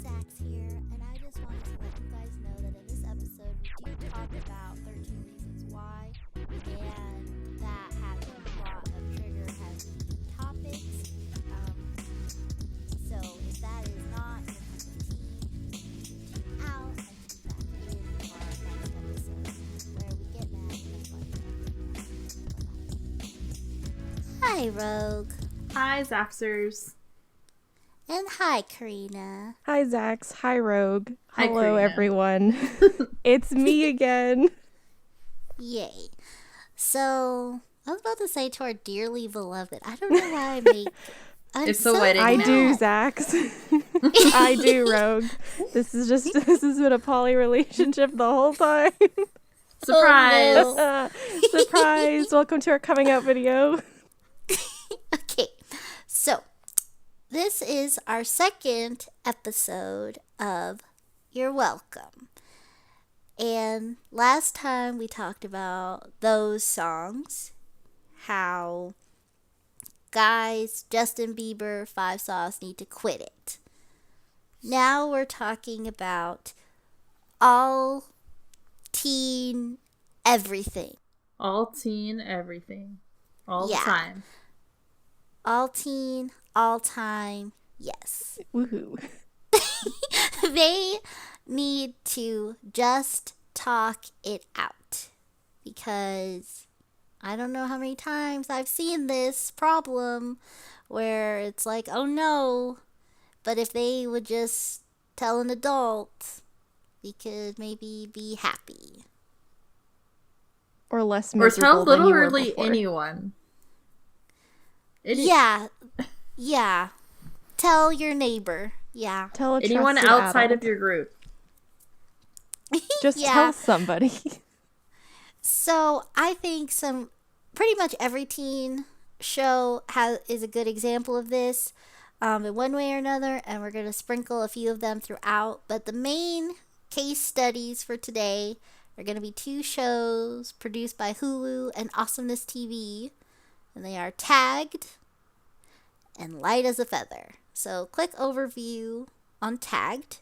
Zach's here, and I just wanted to let you guys know that in this episode we do talk about 13 Reasons Why, and that has a lot of trigger-heavy topics. So if that is not your cup of tea, tune out and tune back in for our next episode, where we get mad and have fun. Hi, Rogue. Hi, Zaxers. And hi, Carina. Hi, Zax. Hi, Rogue. Hi, Hello, Carina. everyone. It's me again. Yay. So, I was about to say to our dearly beloved. I don't know why I make... It's a wedding I now. do, Zax. I do, Rogue. This has been a poly relationship the whole time. Surprise! Oh, no. Surprise! Welcome to our coming out video. Okay, so this is our second episode of You're Welcome. And last time we talked about those songs, how guys, Justin Bieber, 5 Sauce need to quit it. Now we're talking about all teen everything. All teen everything. All Yeah. the time. All teen, all time, yes. Woohoo. They need to just talk it out. Because I don't know how many times I've seen this problem where it's like, oh no. But if they would just tell an adult, we could maybe be happy. Or less Or miserable tell than you were literally before. anyone. Yeah. Tell your neighbor. Yeah. Tell a Anyone trusted outside adult. of your group. Just Yeah. tell somebody. So I think pretty much every teen show is a good example of this in one way or another, and we're going to sprinkle a few of them throughout. But the main case studies for today are going to be 2 shows produced by Hulu and Awesomeness TV, and they are Tagged and Light as a Feather. So quick overview on Tagged.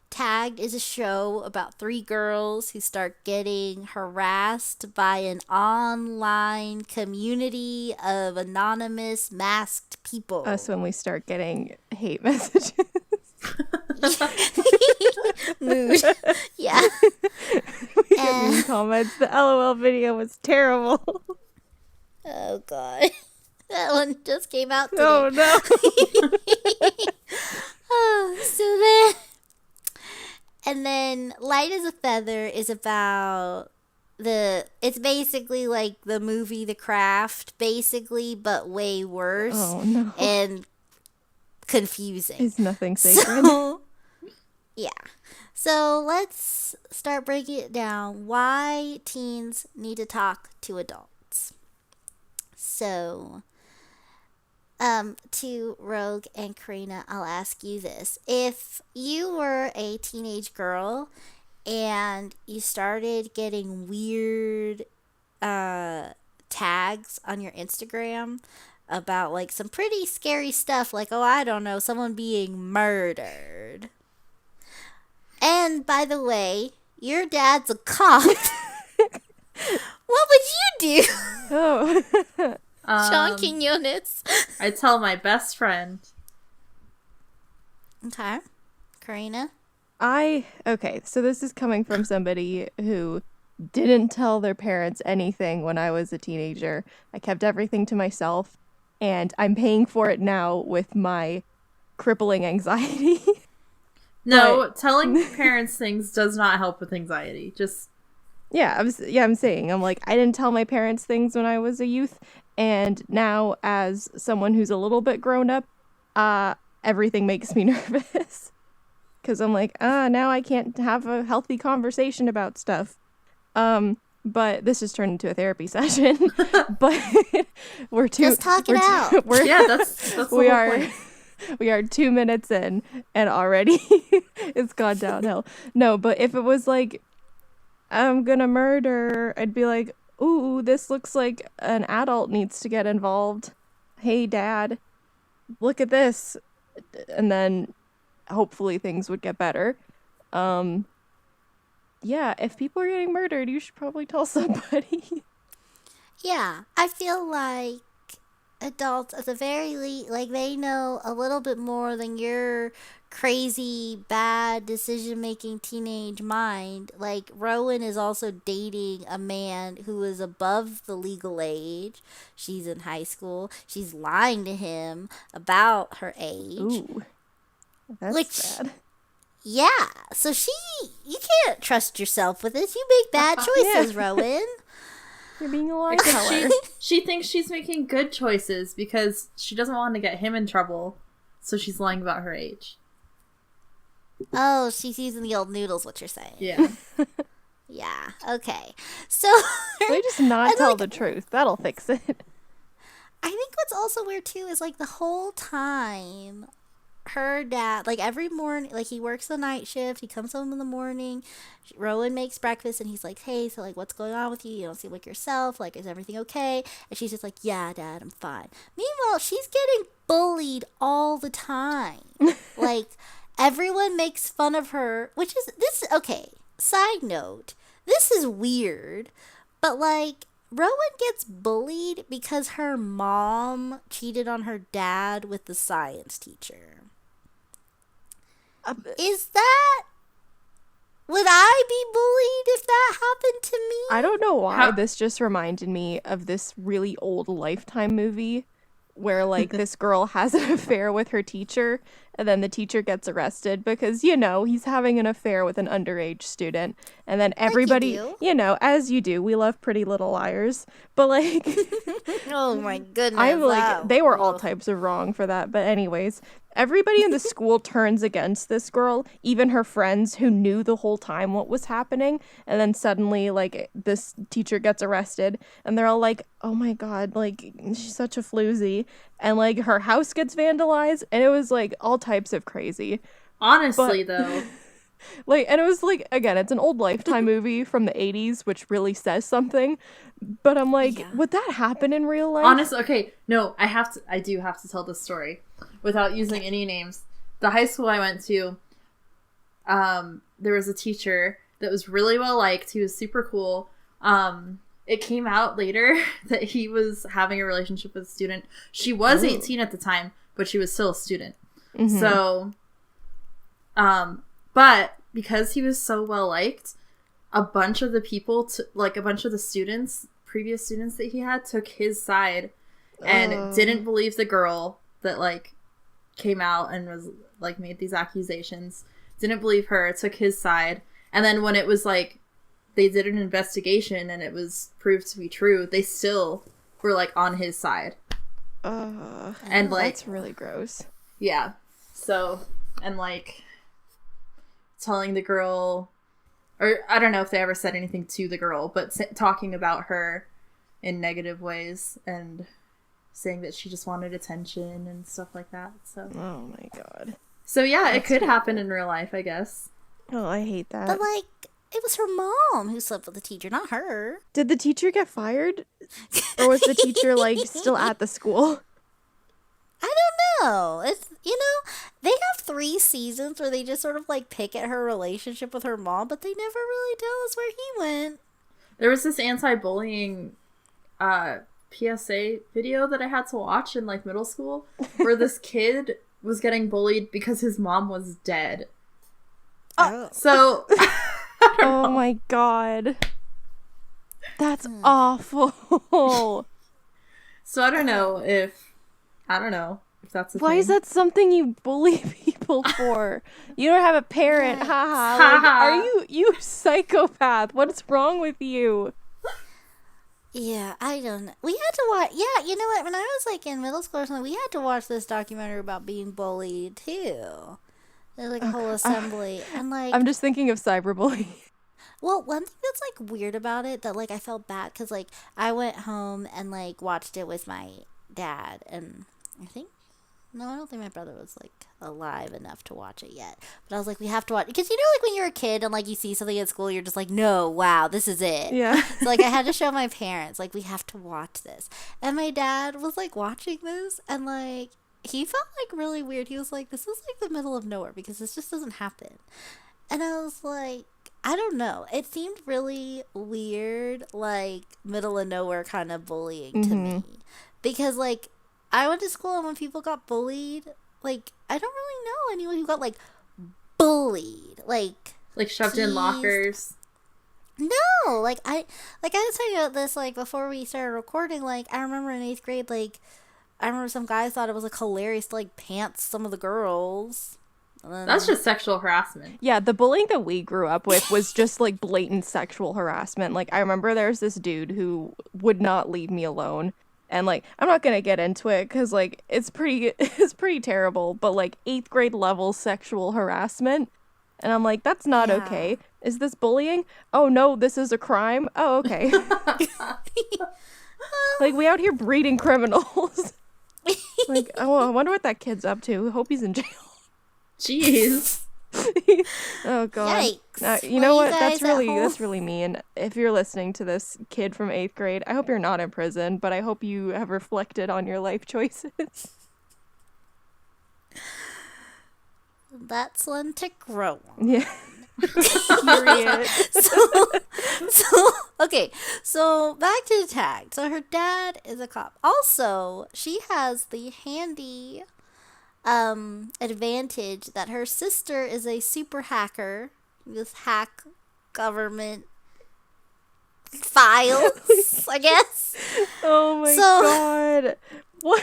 Tagged is a show about 3 girls who start getting harassed by an online community of anonymous masked people. Us when we start getting hate messages. Mood. Yeah. We get mean comments. The LOL video was terrible. Oh, God. That one just came out today. Oh, no. Oh, so then... And then Light as a Feather is about it's basically like the movie The Craft, basically, but way worse. Oh, no. And confusing. Is nothing sacred. So, yeah. So let's start breaking it down. Why teens need to talk to adults. So, to Rogue and Carina, I'll ask you this. If you were a teenage girl and you started getting weird tags on your Instagram about like some pretty scary stuff, like, oh, I don't know, someone being murdered. And by the way, your dad's a cop. What would you do? Oh. Sean Quinones. I tell my best friend. Okay. Carina? Okay, so this is coming from somebody who didn't tell their parents anything when I was a teenager. I kept everything to myself, and I'm paying for it now with my crippling anxiety. No, telling parents things does not help with anxiety. Just I'm saying, I'm like, I didn't tell my parents things when I was a youth, and now as someone who's a little bit grown up, everything makes me nervous. Because I'm like, now I can't have a healthy conversation about stuff. But this has turned into a therapy session. But Just talk it out. yeah, that's the we whole are point. we are 2 minutes in, and already it's gone downhill. No, but if it was like, I'm gonna murder, I'd be like, ooh, this looks like an adult needs to get involved. Hey, Dad, look at this. And then hopefully things would get better. Yeah, if people are getting murdered, you should probably tell somebody. Yeah, I feel like adults at the very least, like they know a little bit more than your crazy bad decision making teenage mind. Like Rowan is also dating a man who is above the legal age. She's in high school. She's lying to him about her age. Ooh, that's Which, bad. yeah, so you can't trust yourself with this. You make bad choices, Rowan. You're being a lie Except teller. she thinks she's making good choices because she doesn't want to get him in trouble, so she's lying about her age. Oh, she's using the old noodles, what you're saying. Yeah. Yeah, okay. So, They just not tell the truth. That'll fix it. I think what's also weird too is like the whole time her dad, like every morning, like he works the night shift, he comes home in the morning, Rowan makes breakfast and he's like, hey, so like what's going on with you? You don't seem like yourself, like is everything okay? And she's just like, yeah, Dad, I'm fine. Meanwhile, she's getting bullied all the time. Like everyone makes fun of her, which is this okay, side note, this is weird, but like Rowan gets bullied because her mom cheated on her dad with the science teacher. Is that... Would I be bullied if that happened to me? I don't know why this just reminded me of this really old Lifetime movie where like this girl has an affair with her teacher and then the teacher gets arrested because, you know, he's having an affair with an underage student. And then everybody, you know, as you do, we love Pretty Little Liars. But like... Oh my goodness. I'm like, they were all types of wrong for that. But anyways, everybody in the school turns against this girl, even her friends who knew the whole time what was happening. And then suddenly, like, this teacher gets arrested and they're all like, oh my God, like, she's such a floozy. And like, her house gets vandalized. And it was like all types of crazy. Honestly, though. Like, and it was like, again, it's an old Lifetime movie from the 80s, which really says something. But I'm like, would that happen in real life? Honestly, okay, no, I do have to tell this story without using any names. The high school I went to, there was a teacher that was really well liked. He was super cool. It came out later that he was having a relationship with a student. She was 18 at the time, but she was still a student. Mm-hmm. So, but because he was so well liked, a bunch of the people, a bunch of the students, previous students that he had, took his side and didn't believe the girl that, like, came out and was, like, made these accusations. Didn't believe her, took his side. And then when it was, like, they did an investigation and it was proved to be true, they still were, like, on his side. And, like... That's really gross. Yeah. So, and, like... telling the girl, or I don't know if they ever said anything to the girl, but talking about her in negative ways and saying that she just wanted attention and stuff like that. So, oh my God. So yeah, it could happen in real life, I guess. Oh, I hate that. But like, it was her mom who slept with the teacher, not her. Did the teacher get fired? Or was the teacher like still at the school? I don't know. It's, you know, they have 3 seasons where they just sort of like pick at her relationship with her mom, but they never really tell us where he went. There was this anti-bullying PSA video that I had to watch in like middle school where this kid was getting bullied because his mom was dead. So oh my God. That's awful. So I don't know if that's a Why thing. is that something you bully people for? You don't have a parent. Haha. Like, are you psychopath? What's wrong with you? Yeah, I don't know. We had to watch, yeah, you know what? When I was like in middle school or something, we had to watch this documentary about being bullied too. There's like a whole assembly. And like, I'm just thinking of cyberbullying. well, one thing that's like weird about it that like I felt bad because like I went home and like watched it with my dad, and I don't think my brother was like alive enough to watch it yet. But I was like, we have to watch, because you know, like when you're a kid and like you see something at school, you're just like, no, wow, this is it. Yeah. So like I had to show my parents, like, we have to watch this. And my dad was like watching this, and like he felt like really weird. He was like, this is like the middle of nowhere because this just doesn't happen. And I was like, I don't know. It seemed really weird, like middle of nowhere kind of bullying to me. Because like I went to school and when people got bullied, like I don't really know anyone who got like bullied. Like shoved in teased. lockers. No, like I was talking about this like before we started recording. Like I remember in 8th grade, like I remember some guys thought it was like hilarious to like pants some of the girls. That's just sexual harassment. Yeah, the bullying that we grew up with was just like blatant sexual harassment. Like I remember there was this dude who would not leave me alone. And like I'm not going to get into it cuz like it's pretty terrible, but like 8th grade level sexual harassment. And I'm like, that's not okay. Is this bullying? Oh no, this is a crime. Oh, okay. Like we out here breeding criminals. Like, oh, I wonder what that kid's up to. Hope he's in jail. Jeez. Oh god. Yikes. You know what? That's really mean. If you're listening to this, kid from 8th grade, I hope you're not in prison, but I hope you have reflected on your life choices. That's one to grow on. Yeah. Period. Okay, so back to the tag. So her dad is a cop. Also, she has the handy advantage that her sister is a super hacker. Just hack government files, I guess. Oh my god. What?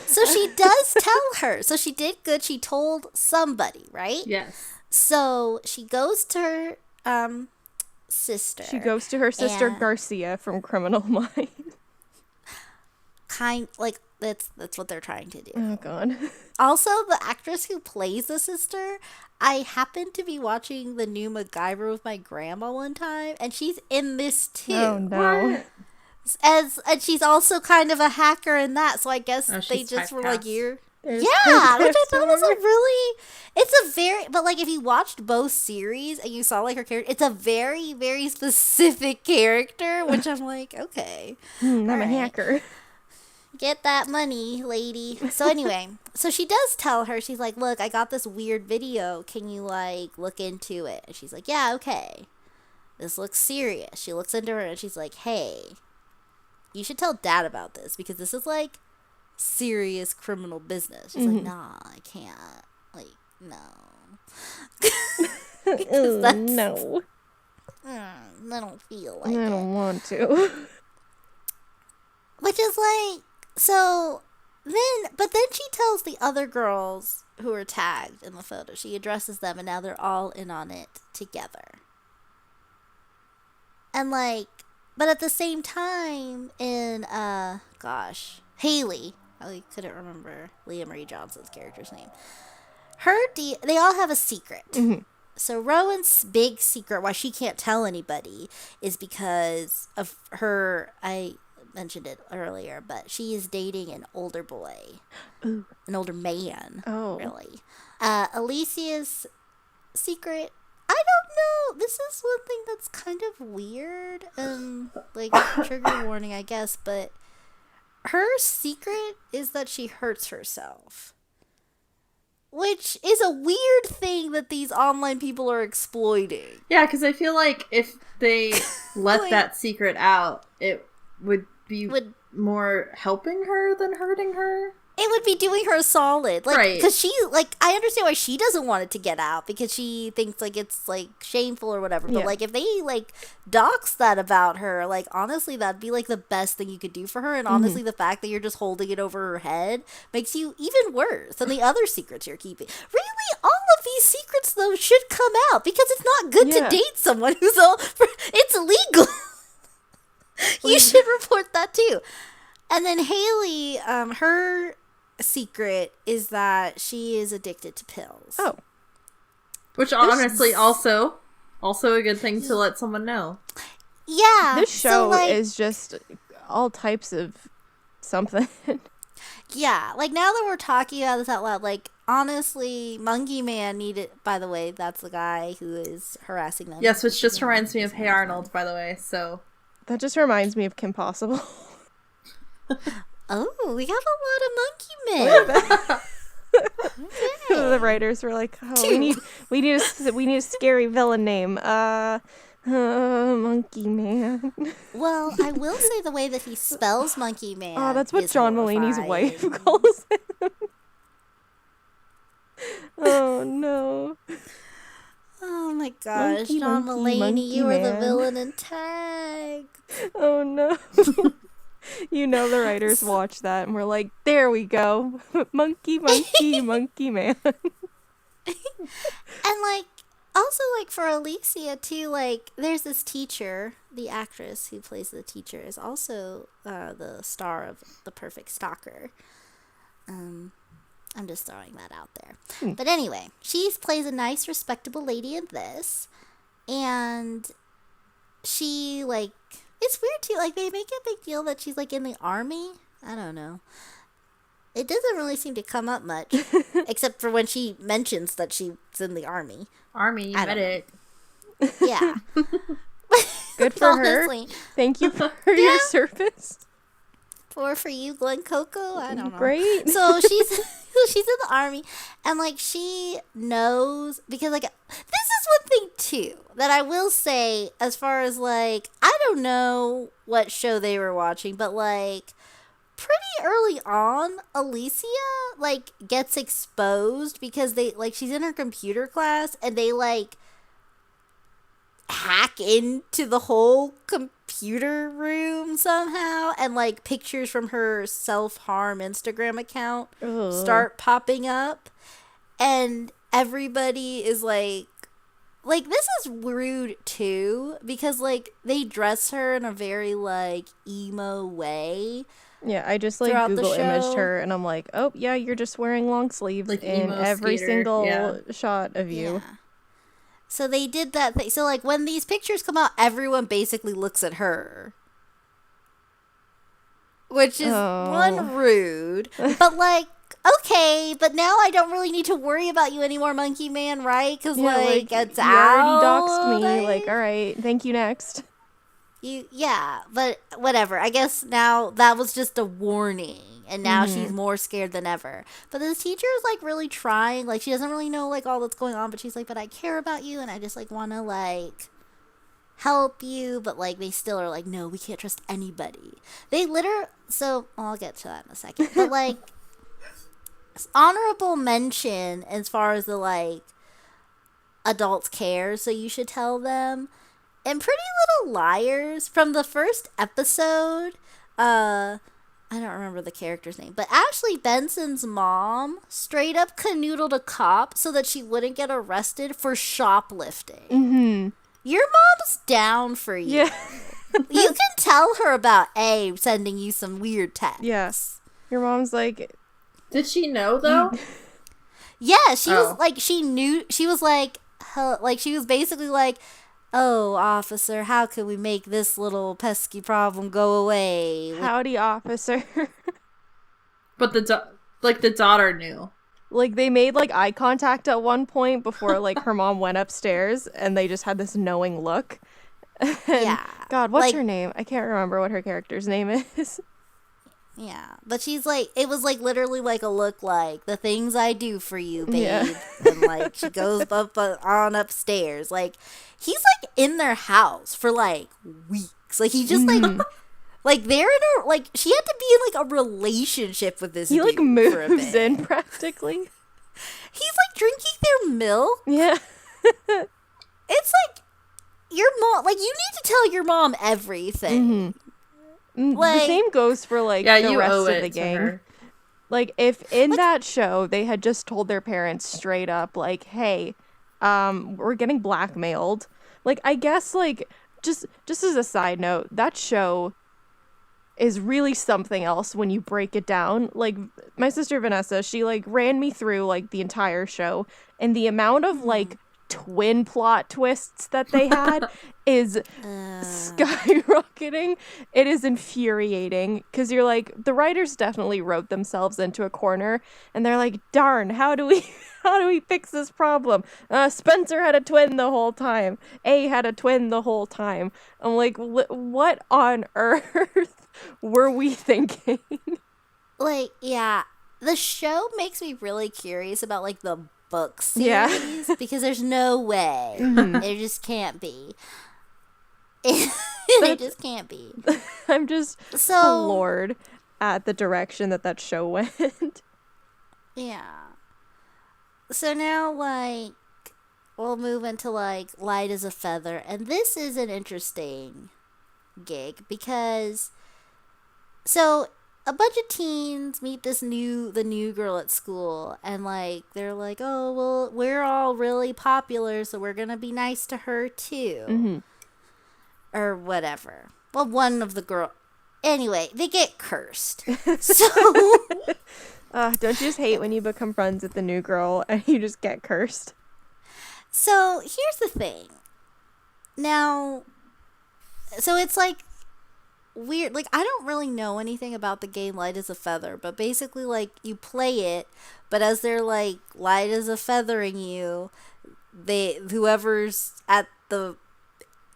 So she does tell her. So she did good. She told somebody, right? Yes. So she goes to her sister. She goes to her sister Garcia from Criminal Minds. That's what they're trying to do. Oh god. Also, the actress who plays the sister, I happened to be watching the new MacGyver with my grandma one time, and she's in this too. Oh no. What? And she's also kind of a hacker in that, so I guess they just were like, which I thought was but like if you watched both series and you saw like her character, it's a very, very specific character, which I'm like, okay. I'm a hacker. Get that money, lady. So anyway, so she does tell her, she's like, look, I got this weird video. Can you like look into it? And she's like, yeah, okay. This looks serious. She looks into her and she's like, hey, you should tell dad about this because this is like serious criminal business. She's like, nah, I can't. Like, no. Because that's, no. I don't feel like I don't want to. Which is like, but then she tells the other girls who are tagged in the photo. She addresses them and now they're all in on it together. And like, but at the same time in, Haley, I couldn't remember Leah Marie Johnson's character's name. They all have a secret. Mm-hmm. So Rowan's big secret, why she can't tell anybody, is because of her, I mentioned it earlier, but she is dating an older boy. Ooh. An older man, really. Alicia's secret, I don't know. This is one thing that's kind of weird and like trigger warning, I guess, but her secret is that she hurts herself. Which is a weird thing that these online people are exploiting. Yeah, because I feel like if they let Like, that secret out, it would be more helping her than hurting her. It would be doing her a solid. Like, Right. because she, like, I understand why she doesn't want it to get out because she thinks, like, it's, like, shameful or whatever. But, Yeah. like, if they, like, dox that about her, like, honestly, that'd be, like, the best thing you could do for her. And honestly, the fact that you're just holding it over her head makes you even worse than the other secrets you're keeping. Really, all of these secrets, though, should come out because it's not good to date someone who's it's illegal. You should report that, too. And then Haley, her secret is that she is addicted to pills. Oh. Which honestly also a good thing to let someone know. Yeah. This show is just all types of something. Yeah, like now that we're talking about this out loud, like honestly, Monkey Man needed, by the way, that's the guy who is harassing them. Yes, which just reminds me of Hey Arnold, by the way, so. That just reminds me of Kim Possible. Oh, we have a lot of monkey men. The writers were like, "Oh, we need a scary villain name. Monkey Man." Well, I will say the way that he spells Monkey Man. Oh, that's what is John Mulaney's horrifying. wife calls him. Oh no. Oh my gosh, Monkey, John monkey, Mulaney, monkey you were the man. villain in Tag. Oh no. You know the writers watched that and were like, "There we go. Monkey, monkey, monkey man." And like, also like for Alicia too, like there's this teacher, the actress who plays the teacher is also the star of The Perfect Stalker. I'm just throwing that out there. But anyway, she plays a nice, respectable lady in this, and she like it's weird too. Like they make a big deal that she's like in the army. I don't know. It doesn't really seem to come up much, except for when she mentions that she's in the army. Army I don't medic. Yeah. Good for her. Honestly. Thank you for your service. For you, Glen Coco. I don't know. Great. So she's in the army, and like she knows because like this is one thing too that I will say as far as like I don't know what show they were watching, but like pretty early on, Alicia like gets exposed because they like she's in her computer class and they like hack into the whole computer room somehow, and like pictures from her self-harm Instagram account Ugh. start popping up, and everybody is like this is rude too because like they dress her in a very like emo way. Yeah, I just like Throughout the Google imaged show. her and I'm like, "Oh, yeah, you're just wearing long sleeves Like in emo every skater, single yeah. shot of you." Yeah. So they did that thing. So like when these pictures come out, everyone basically looks at her. Which is one rude, but like okay, but now I don't really need to worry about you anymore, Monkey Man, right? Because Yeah, like it's you out. already doxed me. like- Like, all right, thank you. Next. yeah, but whatever. I guess now that was just a warning, and now she's more scared than ever. But this teacher is like really trying. Like she doesn't really know like all that's going on, but she's like, "But I care about you, and I just like want to like help you." But like they still are like, "No, we can't trust anybody." They so I'll get to that in a second. But like honorable mention as far as the like adults care, so you should tell them. And Pretty Little Liars from the first episode, I don't remember the character's name, but Ashley Benson's mom straight up canoodled a cop so that she wouldn't get arrested for shoplifting. Mm-hmm. Your mom's down for you. Yeah. You can tell her about A sending you some weird texts. Yes. Your mom's like, Did she know though? Yeah, she Oh. was like, she knew, she was like she was basically like, "Oh, officer, how can we make this little pesky problem go away?" "Howdy, officer." But the daughter knew. Like they made like eye contact at one point before like her mom went upstairs, and they just had this knowing look. And, Yeah. God, what's Like- her name? I can't remember what her character's name is. Yeah, but she's like, it was like literally like a look like the things I do for you, babe. Yeah. And like she goes up on upstairs. Like he's like in their house for like weeks. Like he just like they're in a like she had to be in like a relationship with this He like dude for a moves bit. in practically. He's like drinking their milk. Yeah. It's like your mom. Like you need to tell your mom everything. The Like- same goes for like Yeah, the you rest owe of it the to gang. her. Like if in that show they had just told their parents straight up like, "Hey, we're getting blackmailed." Like I guess like just as a side note, that show is really something else when you break it down. Like my sister Vanessa, she like ran me through like the entire show, and the amount of like twin plot twists that they had is skyrocketing. It is infuriating because you're like, the writers definitely wrote themselves into a corner, and they're like, "Darn, how do we fix this problem? Spencer had a twin the whole time. A had a twin the whole time." I'm like, what on earth were we thinking? like, yeah, the show makes me really curious about like the book Yeah. series because there's no way. Mhm. It just can't be. It just can't be. I'm just So, floored at the direction that show went. yeah. So now, like, we'll move into like Light as a Feather, and this is an interesting gig because so a bunch of teens meet the new girl at school, and like they're like, oh well, we're all really popular, so we're gonna be nice to her too, or whatever. Well, one of the girl. Anyway, they get cursed. So Don't you just hate when you become friends with the new girl and you just get cursed? so here's the thing. Now, so it's like weird. Like, I don't really know anything about the game Light as a Feather, but basically, like, you play it, but as they're like light as a feathering you, whoever's at the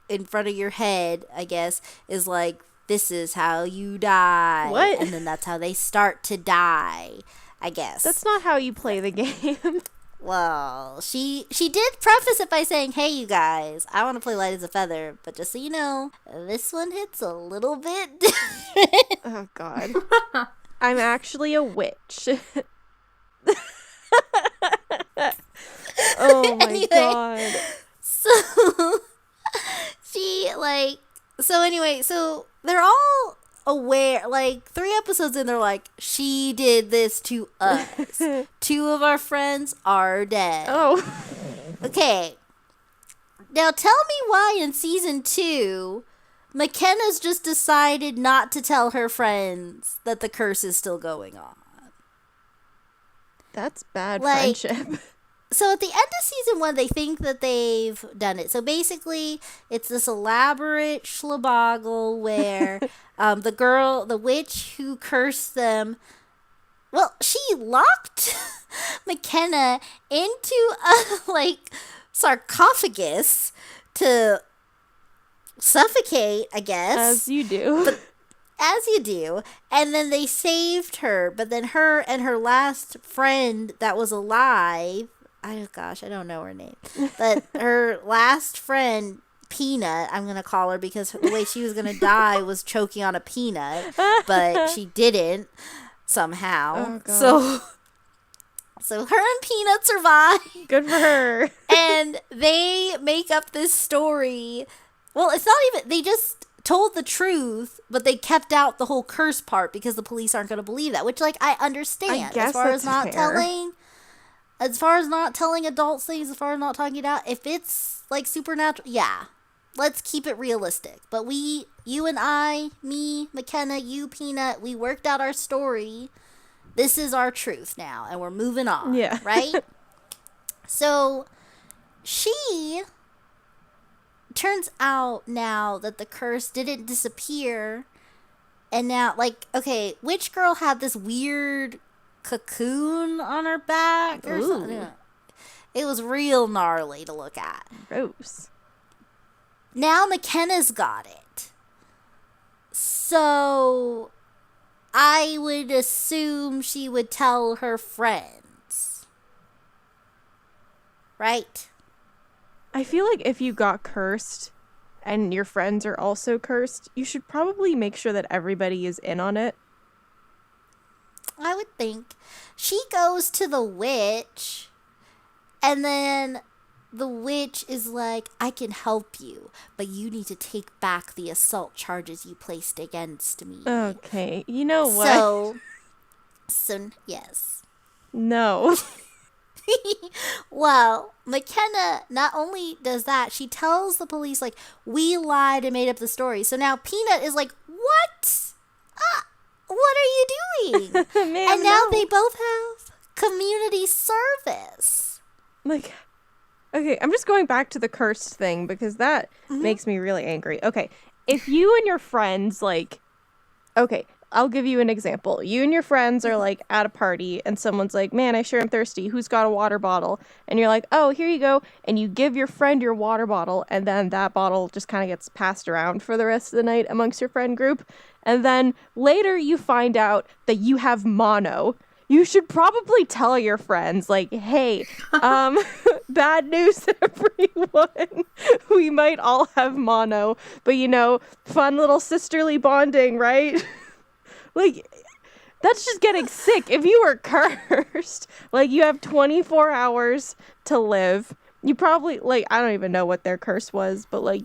in front of your head, I guess, is like, this is how you die. What? And then that's how they start to die, I guess. That's not how you play the game. Well, she did preface it by saying, hey, you guys, I want to play Light as a Feather, but just so you know, this one hits a little bit different. Oh, God. I'm actually a witch. Oh, my Anyway. God. So, so they're all aware, like, 3 episodes in, they're like, she did this to us. 2 of our friends are dead. Oh. Okay. Now tell me why in season 2, McKenna's just decided not to tell her friends that the curse is still going on. That's bad Like, friendship. So at the end of season 1, they think that they've done it. So basically, it's this elaborate schlaboggle where the witch who cursed them, well, she locked McKenna into a, like, sarcophagus to suffocate, I guess. As you do. As you do. And then they saved her. But then her and her last friend that was alive, I don't know her name. But her last friend, Peanut, I'm going to call her because the way she was going to die was choking on a peanut. But she didn't somehow. Oh, So her and Peanut survive. Good for her. And they make up this story. Well, it's not even, they just told the truth, but they kept out the whole curse part because the police aren't going to believe that, which, like, I understand. I guess as far that's as not fair. telling adults things, as far as not talking it out, if it's, like, supernatural, yeah, let's keep it realistic. But you and I, me, McKenna, you, Peanut, we worked out our story. This is our truth now, and we're moving on. Yeah. Right? So, she turns out now that the curse didn't disappear, and now, like, okay, which girl had this weird cocoon on her back or Ooh. something? It was real gnarly to look at. Gross. Now McKenna's got it. So I would assume she would tell her friends. Right? I feel like if you got cursed and your friends are also cursed, you should probably make sure that everybody is in on it. I would think. She goes to the witch, and then the witch is like, I can help you, but you need to take back the assault charges you placed against me. Okay, you know what? So yes. No. Well, McKenna not only does that, she tells the police, like, we lied and made up the story. So now Peanut is like, what? What are you doing? Man, and now no. they both have community service. Like, okay, I'm just going back to the cursed thing because that makes me really angry. Okay, if you and your friends, like, okay, I'll give you an example. You and your friends are like at a party and someone's like, man, I sure am thirsty. Who's got a water bottle? And you're like, oh, here you go. And you give your friend your water bottle, and then that bottle just kind of gets passed around for the rest of the night amongst your friend group. And then later you find out that you have mono. You should probably tell your friends, like, hey, bad news, everyone. We might all have mono, but fun little sisterly bonding, right? Like, that's just getting sick. If you were cursed, like, you have 24 hours to live. You probably, like, I don't even know what their curse was, but, like,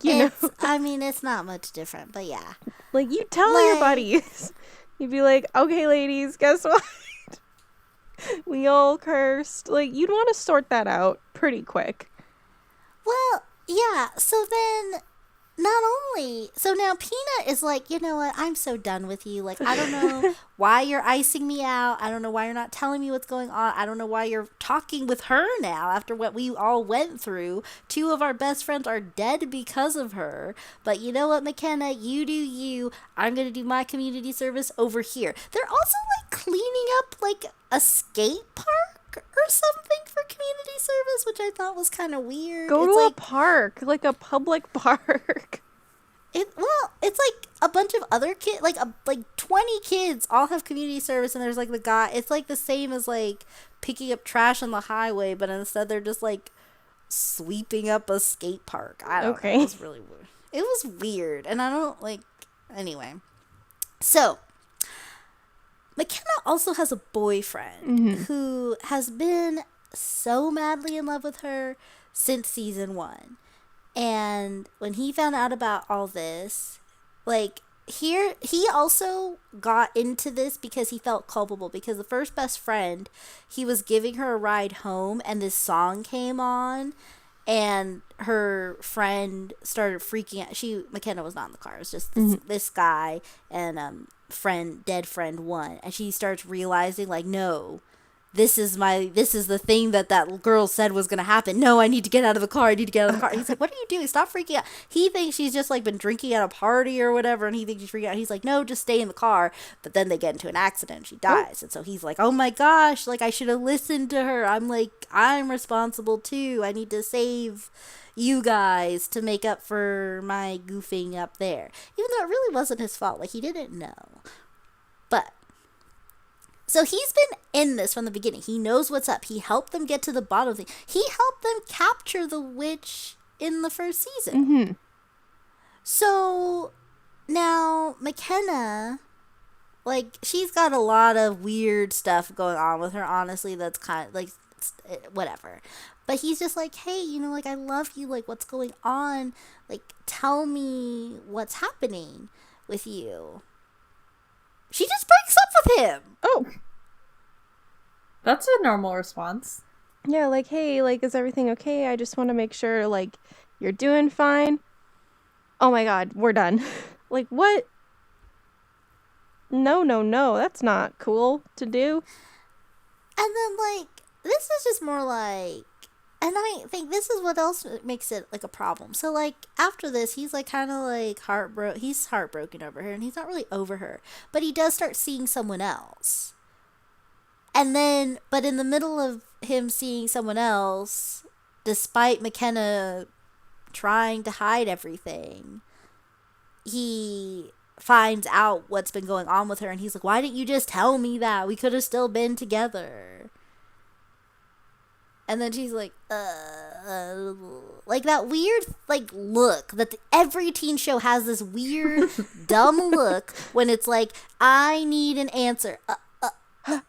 I mean, it's not much different, but yeah. Like, you tell your buddies. You'd be like, okay, ladies, guess what? We all cursed. Like, you'd want to sort that out pretty quick. Well, yeah, so then so now Peanut is like, you know what, I'm so done with you. Like, I don't know why you're icing me out. I don't know why you're not telling me what's going on. I don't know why you're talking with her now after what we all went through. 2 of our best friends are dead because of her. But you know what, McKenna, you do you. I'm going to do my community service over here. They're also like cleaning up like a skate park or something for community service, which I thought was kind of weird. Go to a park, like a public park. It's like a bunch of other kids, like 20 kids all have community service, and there's like the guy. It's like the same as like picking up trash on the highway, but instead they're just like sweeping up a skate park. I don't know. It was really weird. It was weird, and I don't like. Anyway, so McKenna also has a boyfriend who has been so madly in love with her since season 1. And when he found out about all this, like, he also got into this because he felt culpable. Because the first best friend, he was giving her a ride home, and this song came on, and her friend started freaking out. McKenna was not in the car. It was just this guy and dead friend 1, and she starts realizing, like, no, this is the thing that girl said was gonna happen. No, I need to get out of the car. And he's like, what are you doing? Stop freaking out. He thinks she's just like been drinking at a party or whatever, and he thinks she's freaking out. He's like, no, just stay in the car. But then they get into an accident and she dies. And so he's like, oh my gosh, like, I should have listened to her. I'm responsible too. I need to save you guys to make up for my goofing up there. Even though it really wasn't his fault. Like, he didn't know. But so he's been in this from the beginning. He knows what's up. He helped them get to the bottom of things. He helped them capture the witch in the first season. So now McKenna, like, she's got a lot of weird stuff going on with her, honestly, that's kind of like whatever. But he's just like, hey, like, I love you. Like, what's going on? Like, tell me what's happening with you. She just breaks up with him. Oh. That's a normal response. Yeah, like, hey, like, is everything okay? I just want to make sure, like, you're doing fine. Oh my god, we're done. Like, what? No, that's not cool to do. And then, like, this is just more like, and I think this is what else makes it, like, a problem. So, like, after this, he's, like, kind of, like, he's heartbroken over her, and he's not really over her. But he does start seeing someone else. And then, but in the middle of him seeing someone else, despite McKenna trying to hide everything, he finds out what's been going on with her, and he's like, why didn't you just tell me that? We could have still been together. And then she's like, like that weird, like, look that every teen show has, this weird, dumb look when it's like, I need an answer.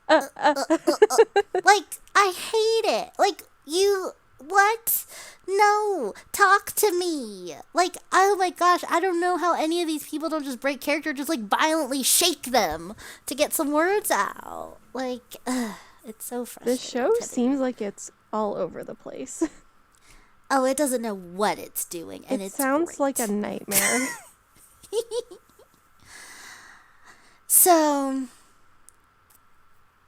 Like, I hate it. Like, what? No, talk to me. Like, oh my gosh, I don't know how any of these people don't just break character, just like violently shake them to get some words out. Like, it's so frustrating. The show seems like it's all over the place. Oh, it doesn't know what it's doing, and it sounds great. Like a nightmare. So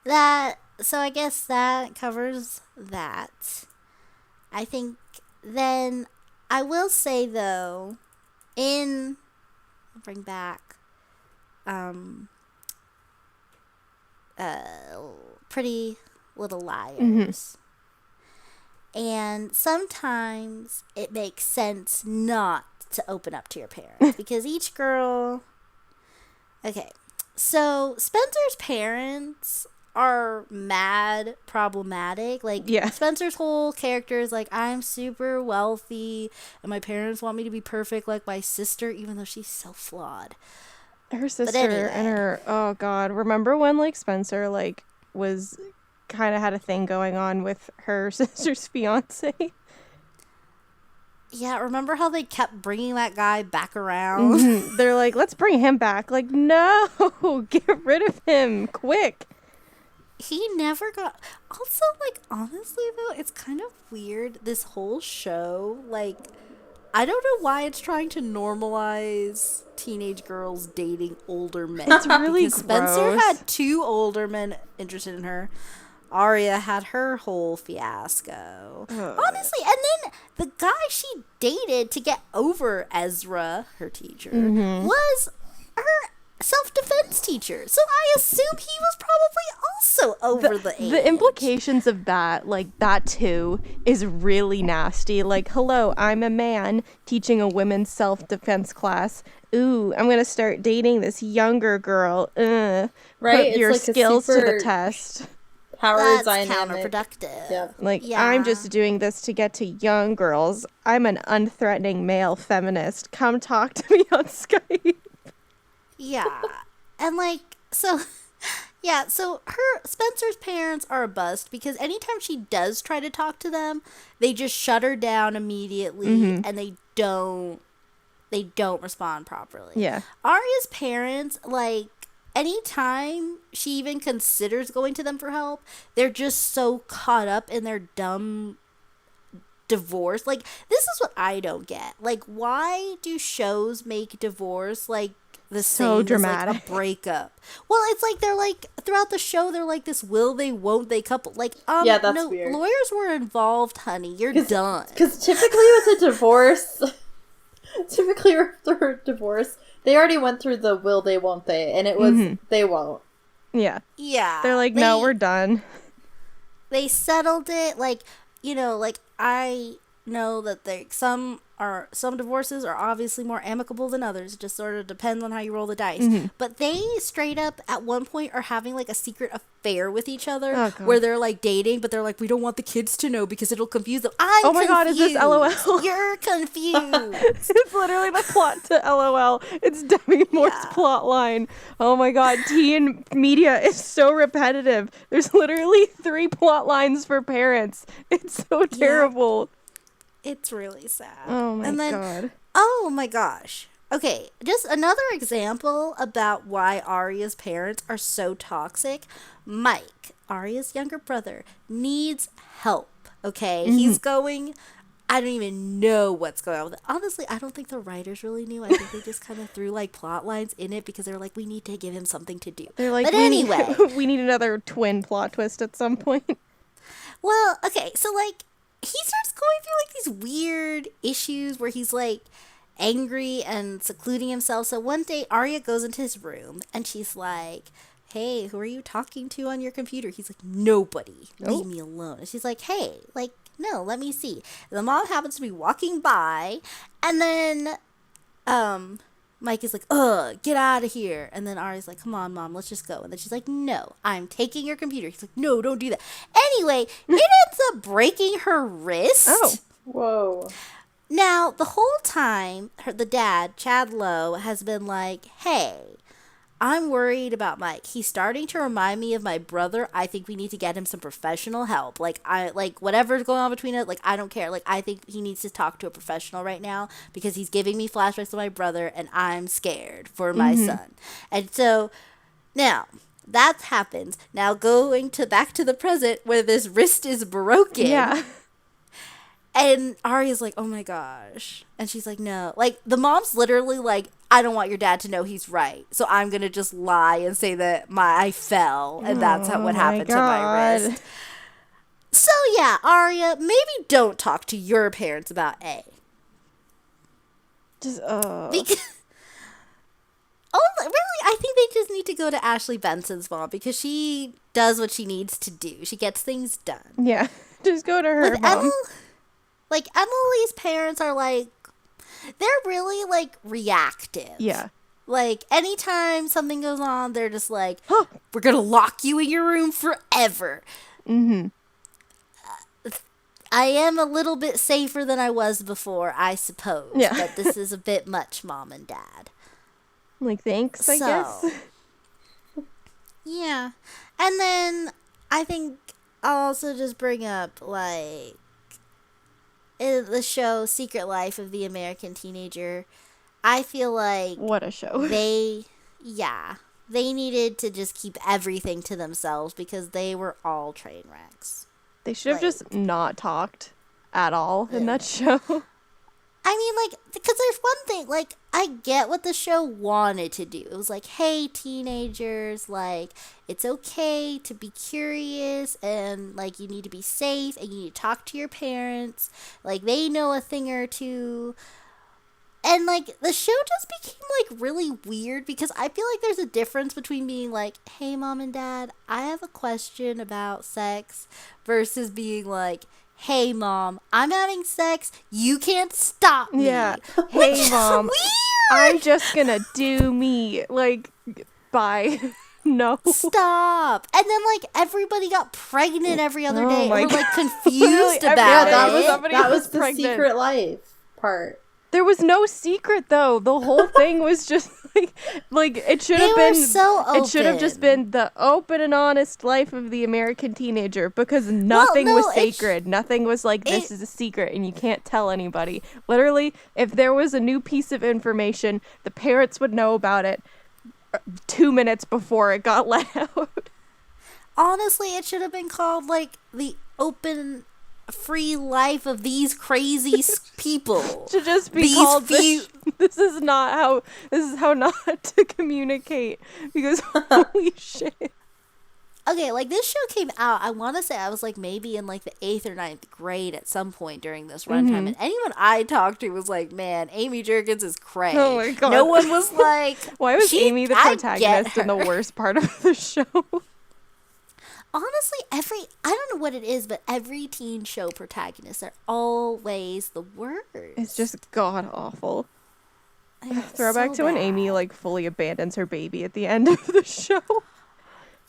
I guess that covers that. I think then I will say, though, bring back Pretty Little Liars. And sometimes it makes sense not to open up to your parents because each girl. Okay, so Spencer's parents are mad problematic. Like, Yeah. Spencer's whole character is like, I'm super wealthy and my parents want me to be perfect like my sister, even though she's so flawed. Her sister anyway. and her, oh god, remember when like Spencer like was kind of had a thing going on with her sister's fiance? Yeah, remember how they kept bringing that guy back around? They're like, let's bring him back. Like, no, get rid of him quick. He never got. Also, like, honestly though, it's kind of weird, this whole show. Like, I don't know why it's trying to normalize teenage girls dating older men. It's really because Spencer gross. had 2 older men interested in her. Arya had her whole fiasco. Honestly, and then the guy she dated to get over Ezra, her teacher, was her self-defense teacher. So I assume he was probably also over the age. The implications of that, like that too, is really nasty. Like, hello, I'm a man teaching a women's self-defense class. Ooh, I'm gonna start dating this younger girl. Right? Put It's your like a skills to the super test. Power That's dynamic. counterproductive. Yeah. Like, Yeah. I'm just doing this to get to young girls. I'm an unthreatening male feminist. Come talk to me on Skype. Yeah. And like, so yeah, so Spencer's parents are a bust because anytime she does try to talk to them, they just shut her down immediately and they don't respond properly. Yeah. Arya's parents, like, anytime she even considers going to them for help, they're just so caught up in their dumb divorce. Like, this is what I don't get. Like, why do shows make divorce like the So same dramatic. as like a breakup? Well, it's like they're like throughout the show they're like this will they won't they couple. Like, Yeah, that's no, weird. lawyers were involved, honey. You're done. Because typically with a divorce, they already went through the will they, won't they, and it was they won't. Yeah. Yeah. They're like, no, we're done. They settled it, like, you know, like, I know that some divorces are obviously more amicable than others. It just sort of depends on how you roll the dice. But they straight up at one point are having like a secret affair with each other, Oh, God. where they're like dating, but they're like, we don't want the kids to know because it'll confuse them. Oh my God, is this LOL? You're confused. It's literally the plot to LOL. It's Demi Moore's plot line. Oh my god, teen media is so repetitive. There's literally 3 plot lines for parents. It's so terrible. It's really sad. Oh my god. Oh my gosh. Okay, just another example about why Arya's parents are so toxic. Mike, Arya's younger brother, needs help, okay? He's going... I don't even know what's going on with it. Honestly, I don't think the writers really knew. I think they just kind of threw, like, plot lines in it because they were like, we need to give him something to do. They're like, but anyway... we need another twin plot twist at some point. Well, okay, so, like, he starts going through, like, these weird issues where he's, like, angry and secluding himself. So one day, Arya goes into his room, and she's like, hey, who are you talking to on your computer? He's like, nobody. Leave me alone. And she's like, hey, like, no, let me see. And the mom happens to be walking by, and then, Mike is like, get out of here. And then Arya's like, come on, Mom, let's just go. And then she's like, no, I'm taking your computer. He's like, no, don't do that. Anyway, it ends up breaking her wrist. Oh. Whoa. Now, the whole time, the dad, Chad Lowe, has been like, hey, I'm worried about Mike. He's starting to remind me of my brother. I think we need to get him some professional help. Like, whatever's going on between us, like, I don't care. Like, I think he needs to talk to a professional right now because he's giving me flashbacks of my brother and I'm scared for my son. And so, now, that happens. Now, going back to the present where this wrist is broken. Yeah. And Arya's like, oh my gosh. And she's like, no. Like, the mom's literally like, I don't want your dad to know he's right. So I'm going to just lie and say that I fell. And that's what happened to my wrist. So, yeah, Arya, maybe don't talk to your parents about A. Just, Because, Oh, really? I think they just need to go to Ashley Benson's mom because she does what she needs to do. She gets things done. Yeah, just go to her With mom. Emily's parents are like, they're really like reactive. Yeah. Like anytime something goes on, they're just like, we're gonna lock you in your room forever. Mm-hmm. I am a little bit safer than I was before, I suppose. Yeah. But this is a bit much, Mom and Dad. Like, thanks, I guess. Yeah. And then I think I'll also just bring up, like, in the show Secret Life of the American Teenager, I feel like What a show. they needed to just keep everything to themselves because they were all train wrecks. They should have just not talked at all in that show. I mean, like, because there's one thing, like, I get what the show wanted to do. It was like, hey, teenagers, like, it's okay to be curious and, like, you need to be safe and you need to talk to your parents. Like, they know a thing or two. And, like, the show just became, like, really weird because I feel like there's a difference between being like, hey, Mom and Dad, I have a question about sex versus being like, hey, Mom, I'm having sex. You can't stop me. Yeah. Which Hey, is Mom, weird. I'm just gonna do me. Like, bye. No. Stop. And then, like, everybody got pregnant every other Oh day. my And we're, like, God. confused Literally about every Yeah, other it. somebody that was was the pregnant. secret life part. There was no secret though. The whole thing was just like it should have They were been. so It should have just open. been the open and honest life of the American teenager because nothing no, was sacred. Nothing was like this is a secret and you can't tell anybody. Literally, if there was a new piece of information, the parents would know about it 2 minutes before it got let out. Honestly, it should have been called, like, the open, free life of these crazy people. To just be These called few- this is how not to communicate because holy shit. Okay, like, this show came out, I want to say I was, like, maybe in, like, the 8th or 9th grade at some point during this runtime, and anyone I talked to was like, man, Amy Jerkins is cray. Oh my God. No one was like... Why was Amy the I get protagonist in the her. worst part of the show? Honestly, I don't know what it is, but every teen show protagonists are always the worst. It's just god awful. It's Throwback so to when bad. Amy like fully abandons her baby at the end of the show.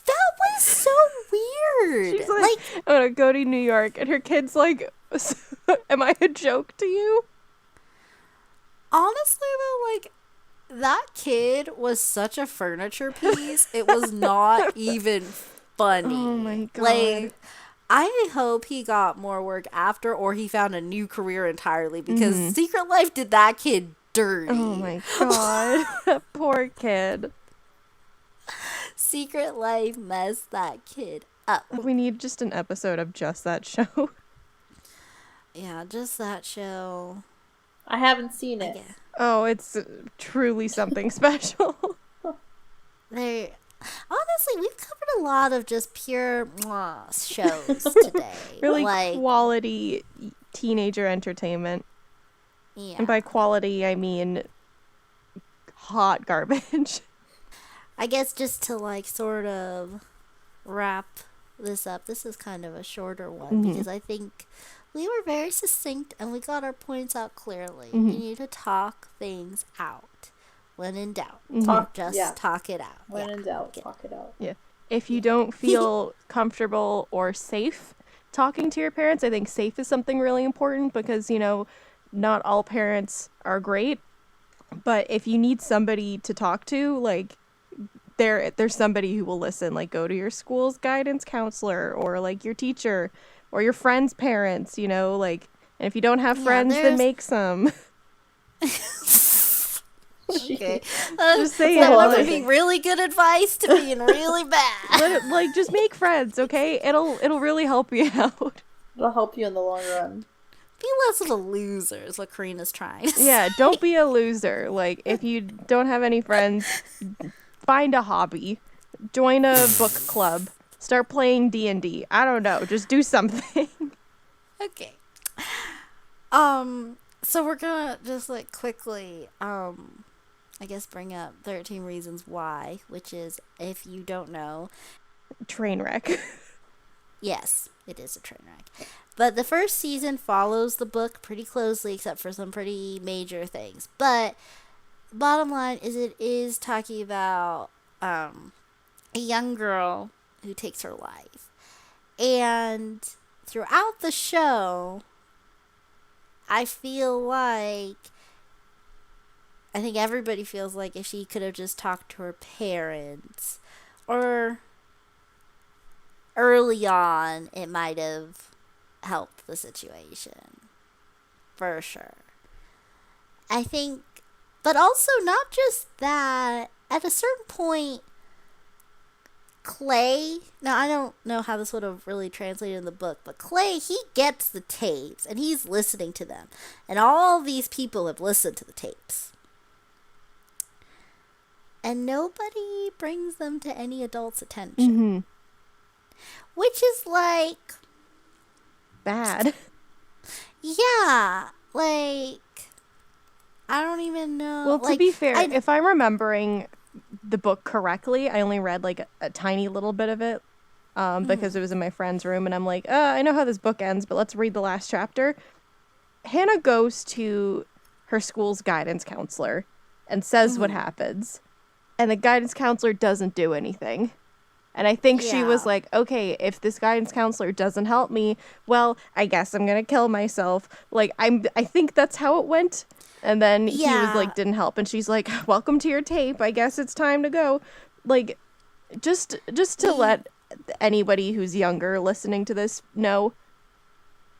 That was so weird. She's like, I'm gonna go to New York, and her kid's like, am I a joke to you? Honestly, though, like, that kid was such a furniture piece. It was not even funny. Oh my God. Like, I hope he got more work after, or he found a new career entirely, because Secret Life did that kid dirty. Oh my god. That poor kid. Secret Life messed that kid up. We need just an episode of just that show. Yeah, just that show. I haven't seen it. Yeah. Oh, it's truly something special. There, honestly, we've covered a lot of just pure shows today. Really like, quality teenager entertainment. yeah. And by quality, I mean hot garbage. I guess just to like sort of wrap this up, this is kind of a shorter one because I think we were very succinct and we got our points out clearly. You need to talk things out when in doubt. Talk it out. When Yeah. in doubt, talk it out. Yeah. If you don't feel comfortable or safe talking to your parents, I think safe is something really important because, you know, not all parents are great. But if you need somebody to talk to, like, there's somebody who will listen. Like, go to your school's guidance counselor or, like, your teacher or your friend's parents, you know, like, and if you don't have friends, then make some. Okay. Just saying. That went Like, from being really good advice to being really bad. like, just make friends, okay? It'll really help you out. It'll help you in the long run. Be less of a loser is what Karina's trying to say. Yeah, don't be a loser. Like, if you don't have any friends, find a hobby. Join a book club. Start playing D&D. I don't know. Just do something. Okay. So we're gonna just like quickly, I I guess, bring up 13 Reasons Why, which is, if you don't know, Train wreck. yes, it is a train wreck. But the first season follows the book pretty closely, except for some pretty major things. But bottom line is, it is talking about a young girl who takes her life. And throughout the show, I feel like, I think everybody feels like if she could have just talked to her parents, or early on, it might have helped the situation. For sure. I think, but also not just that, at a certain point, Clay, now I don't know how this would have really translated in the book, but Clay, he gets the tapes and he's listening to them. And all these people have listened to the tapes. And nobody brings them to any adult's attention. Mm-hmm. Which is like, Bad. yeah, like, I don't even know. Well, to like, be fair, if I'm remembering the book correctly, I only read like a tiny little bit of it because it was in my friend's room, and I'm like, I know how this book ends, but let's read the last chapter. Hannah goes to her school's guidance counselor and says what happens, and the guidance counselor doesn't do anything. And I think she was like, okay, if this guidance counselor doesn't help me, well, I guess I'm gonna kill myself. Like, I think that's how it went. And then he was like, didn't help. And she's like, welcome to your tape. I guess it's time to go. Like, just to let anybody who's younger listening to this know,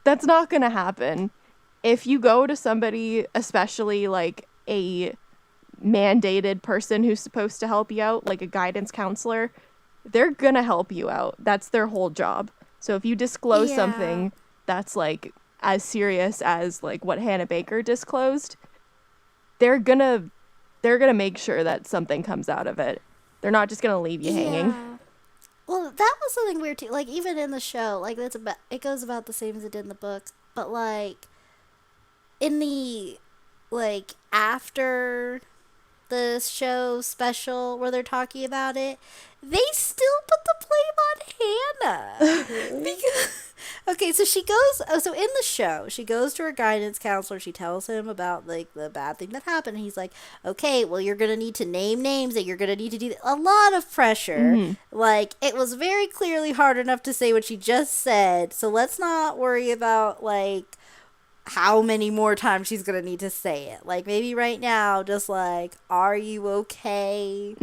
that's not gonna happen. If you go to somebody, especially like a mandated person who's supposed to help you out, like a guidance counselor, they're gonna help you out. That's their whole job. So if you disclose something that's like as serious as like what Hannah Baker disclosed, they're gonna make sure that something comes out of it. They're not just gonna leave you hanging. Well, that was something weird too. Like, even in the show, like, that's about, it goes about the same as it did in the book. But like, in the, like, after the show special where they're talking about it, they still put the blame on Hannah. Because, okay, so she goes, so in the show, she goes to her guidance counselor, she tells him about, like, the bad thing that happened, and he's like, okay, well, you're gonna need to name names, and you're gonna need to do a lot of pressure. Like, it was very clearly hard enough to say what she just said, so let's not worry about, like, how many more times she's gonna need to say it. Like, maybe right now, just like, are you okay?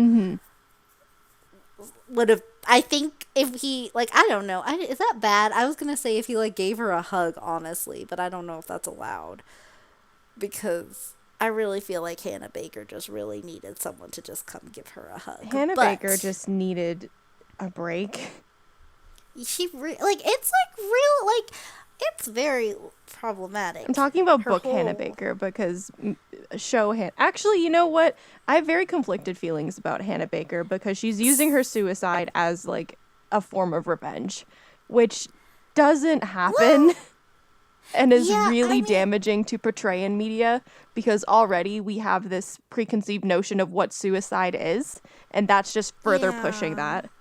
Would have, I think if he, like, I don't know, is that bad? I was gonna say if he, like, gave her a hug, honestly, but I don't know if that's allowed, because I really feel like Hannah Baker just really needed someone to just come give her a hug. Hannah Baker just needed a break. Like, it's like real, like, it's very problematic. I'm talking about book Hannah Baker, because show Hannah. Actually, you know what? I have very conflicted feelings about Hannah Baker, because she's using her suicide as like a form of revenge, which doesn't happen and is really damaging to portray in media, because already we have this preconceived notion of what suicide is, and that's just further pushing that.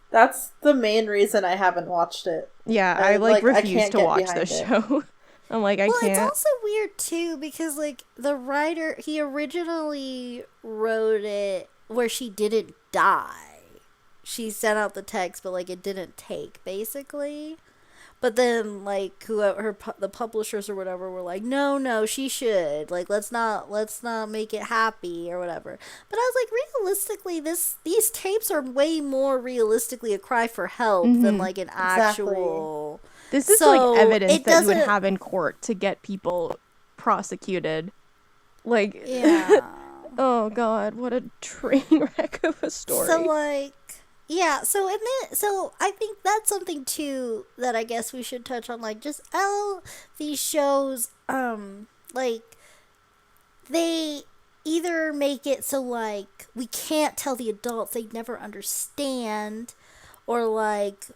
That's the main reason I haven't watched it. Yeah, I refuse to watch this show. I'm like, I can't. It's also weird too, because like the writer, he originally wrote it where she didn't die. She sent out the text, but like it didn't take, basically. But then, like, whoever the publishers or whatever were like, no, she should. Like, let's not make it happy or whatever. But I was like, realistically, these tapes are way more realistically a cry for help than like an actual. This is like evidence that you would have in court to get people prosecuted. Like, oh god, what a train wreck of a story. So like. Yeah, so I think that's something too that I guess we should touch on, like, just how these shows, like, they either make it so, like, we can't tell the adults, they never understand, or, like,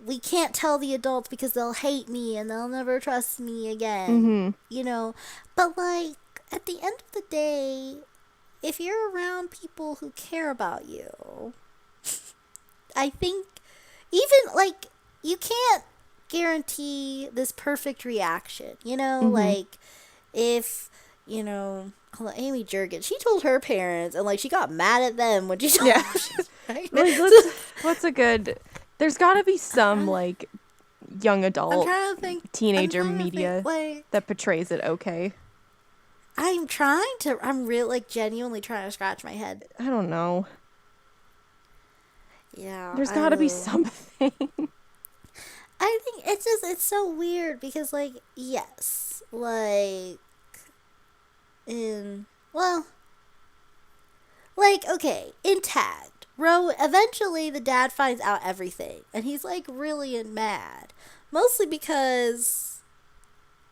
we can't tell the adults because they'll hate me and they'll never trust me again, you know? But, like, at the end of the day, if you're around people who care about you, I think even like you can't guarantee this perfect reaction, you know? Mm-hmm. Like if, you know, hold on, Amy Jurgen, she told her parents and like she got mad at them when she told Yeah. them she was Like, pregnant. what's a good? There's got to be some like young I'm adult trying to think. teenager I'm trying to media think, like, that portrays it okay. I'm real, like, genuinely trying to scratch my head. I don't know. Yeah, There's got to be something. I think it's so weird because, like, yes, like, well, like, okay, in Tagged, eventually the dad finds out everything, and he's, like, really mad. Mostly because,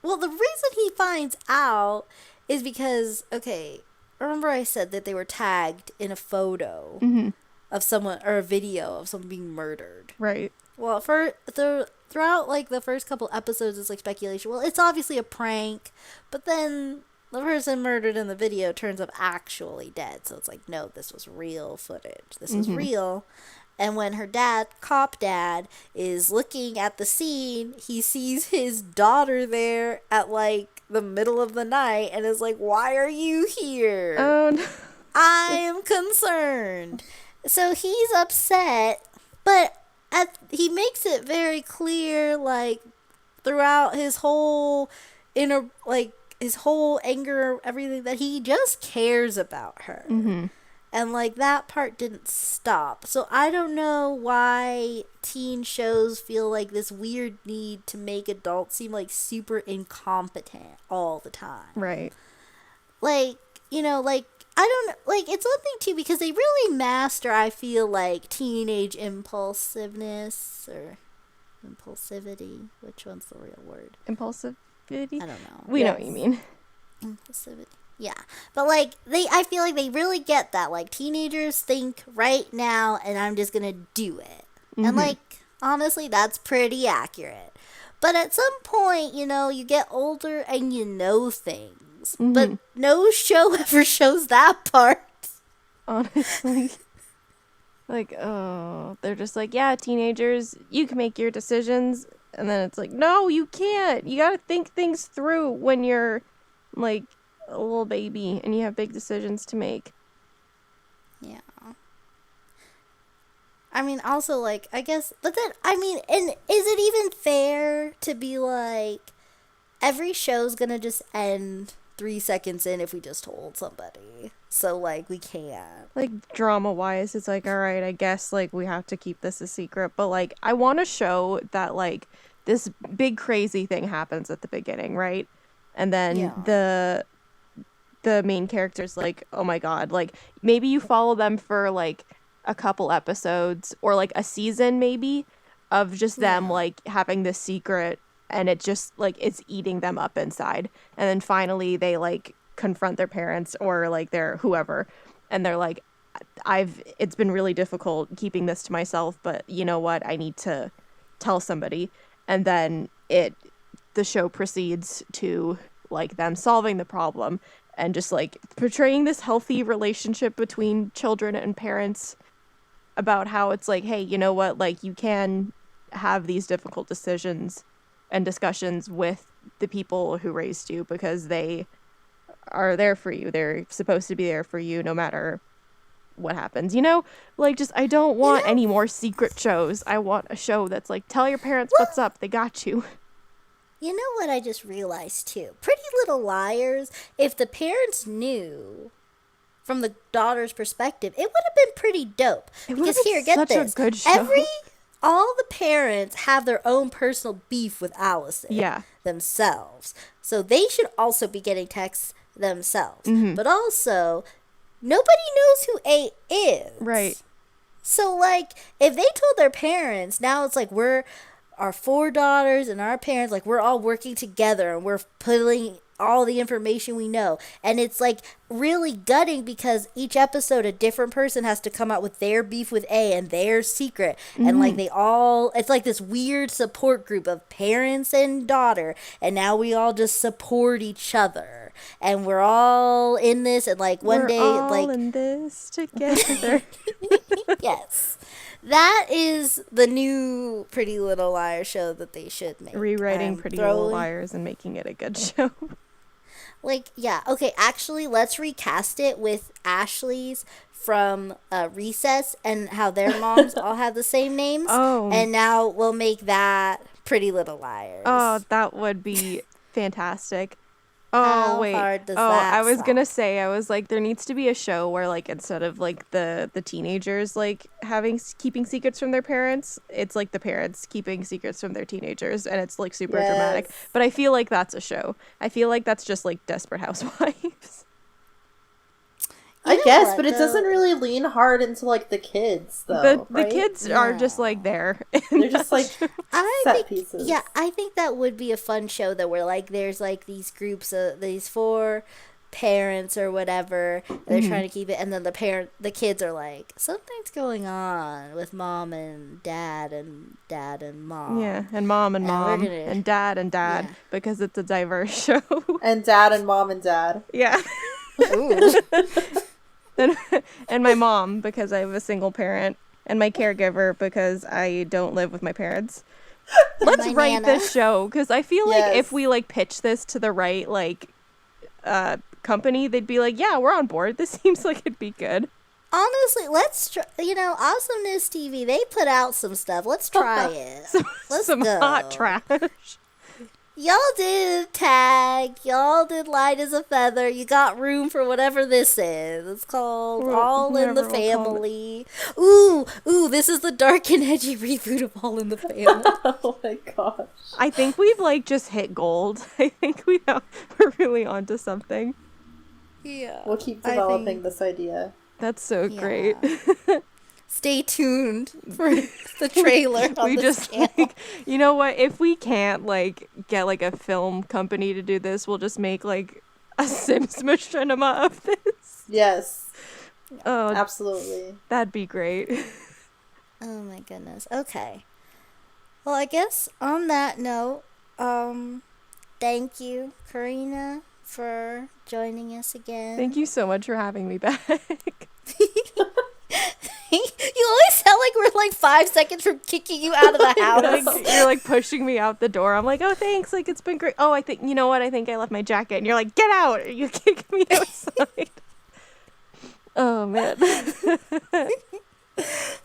well, the reason he finds out is because, okay, remember I said that they were tagged in a photo Mm-hmm. of someone, or a video of someone being murdered. Right. Well, throughout, like, the first couple episodes, it's, like, speculation. Well, it's obviously a prank, but then the person murdered in the video turns up actually dead. So it's like, no, this was real footage. This was real. And when her cop dad, is looking at the scene, he sees his daughter there at, like, the middle of the night and is like, why are you here? Oh, no. I am concerned. So he's upset, but he makes it very clear, like, throughout his whole his whole anger, everything, that he just cares about her. Mm-hmm. And, like, that part didn't stop. So I don't know why teen shows feel like this weird need to make adults seem, like, super incompetent all the time. Right. Like, you know, like, I don't, like, it's one thing, too, because they really master, I feel like, teenage impulsiveness, or impulsivity. Which one's the real word? Impulsivity? I don't know. We know what you mean. Impulsivity. Yeah. But, like, I feel like they really get that. Like, teenagers think right now, and I'm just gonna do it. And, like, honestly, that's pretty accurate. But at some point, you know, you get older and you know things. But no show ever shows that part. Honestly. Like, oh, they're just like, yeah, teenagers, you can make your decisions. And then it's like, no, you can't. You gotta think things through when you're, like, a little baby and you have big decisions to make. Yeah. I mean, also, like, I guess, but then, I mean, and is it even fair to be like, every show's gonna just end 3 seconds in if we just told somebody? So, like, we can't. Like, drama-wise, it's like, all right, I guess, like, we have to keep this a secret. But, like, I want a show that, like, this big crazy thing happens at the beginning, right? And then the main character's like, oh my god, like, maybe you follow them for, like, a couple episodes or, like, a season, maybe, of just them, like, having this secret, and it just, like, it's eating them up inside. And then finally they, like, confront their parents or, like, their whoever, and they're like, it's been really difficult keeping this to myself, but you know what, I need to tell somebody. And then the show proceeds to, like, them solving the problem and just, like, portraying this healthy relationship between children and parents about how it's like, hey, you know what, like, you can have these difficult decisions and discussions with the people who raised you because they are there for you. They're supposed to be there for you no matter what happens, you know? Like, just, I don't want any more secret shows. I want a show that's like, tell your parents what's up, they got you. You know what I just realized, too? Pretty Little Liars, if the parents knew from the daughter's perspective, it would have been pretty dope. Because here, get such this. a good show. All the parents have their own personal beef with Allison themselves. So they should also be getting texts themselves. But also, nobody knows who A is. Right. So, like, if they told their parents, now it's like our 4 daughters and our parents, like, we're all working together and we're putting all the information we know. And it's, like, really gutting because each episode a different person has to come out with their beef with A and their secret. And, like, it's like this weird support group of parents and daughter. And now we all just support each other. together, and we're all in this, and like one We're day, all like in this together. yes, that is the new Pretty Little Liars show that they should make. Rewriting Pretty Little Liars and making it a good show. Like, yeah, okay, actually, let's recast it with Ashley's from Recess and how their moms all have the same names. Oh. And now we'll make that Pretty Little Liars. Oh, that would be fantastic. Oh, How wait. hard does Oh, that I was sound? gonna say, I was like, there needs to be a show where, like, instead of like the teenagers like keeping secrets from their parents, it's like the parents keeping secrets from their teenagers, and it's like super dramatic. Yes. But I feel like that's a show. I feel like that's just like Desperate Housewives. You I know guess, what, but it though? doesn't really lean hard into like the kids though. The right? kids are just like there. They're just like I set think, pieces. yeah, I think that would be a fun show that where like there's like these groups of these 4 parents or whatever, and they're trying to keep it, and then the kids are like, something's going on with mom and dad and mom. Yeah, and mom and And we're mom gonna- and dad Yeah. because it's a diverse show. And dad and mom and dad. Yeah. Ooh. and my mom because I have a single parent, and my caregiver because I don't live with my parents. Let's My write Nana. this show, because I feel like Yes. if we like pitch this to the right like company, they'd be like, yeah, we're on board. This seems like it'd be good. Honestly, let's try. You know, Awesomeness TV. They put out some stuff. Let's try it. Let's Some go. hot trash. Y'all did Tag. Y'all did Light as a Feather. You got room for whatever this is. It's called Well, All in the whatever we'll call it. Family. Ooh, this is the dark and edgy reboot of All in the Family. Oh my gosh. I think we've like just hit gold. I think we're really onto something. Yeah. We'll keep I developing think- this idea. That's so great. Stay tuned for the trailer on We this just channel. like, you know what, if we can't like get like a film company to do this, we'll just make like a Sims machinima of this. Yes, Oh, absolutely. that'd be great. Oh my goodness. Okay. Well, I guess on that note, thank you, Carina, for joining us again. Thank you so much for having me back. You always sound like we're like 5 seconds from kicking you out of the Like, house. you're like pushing me out the door. I'm like, oh, thanks. Like, it's been great. Oh, I think, you know what? I think I left my jacket. And you're like, get out. You kick me outside. Oh, man.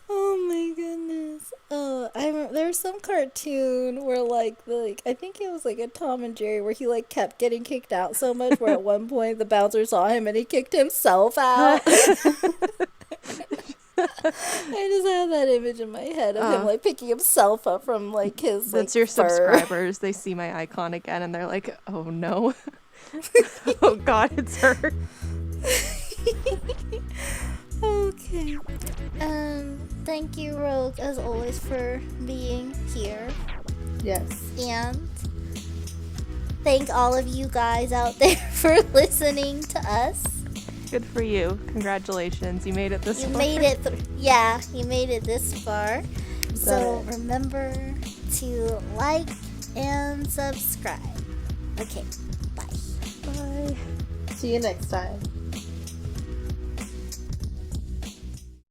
Oh my goodness. Oh, I remember there was some cartoon where like I think it was like a Tom and Jerry where he like kept getting kicked out so much where at one point the bouncer saw him and he kicked himself out. I just have that image in my head of him like picking himself up from like his That's like, your fur. subscribers. They see my icon again and they're like, oh, no. Oh, God, it's her. Okay. Thank you, Rogue, as always, for being here. Yes. And thank all of you guys out there for listening to us. Good for you. Congratulations. You made it this You far. made it. Yeah, you made it this far. So Done it. remember to like and subscribe. Okay, bye. Bye. See you next time.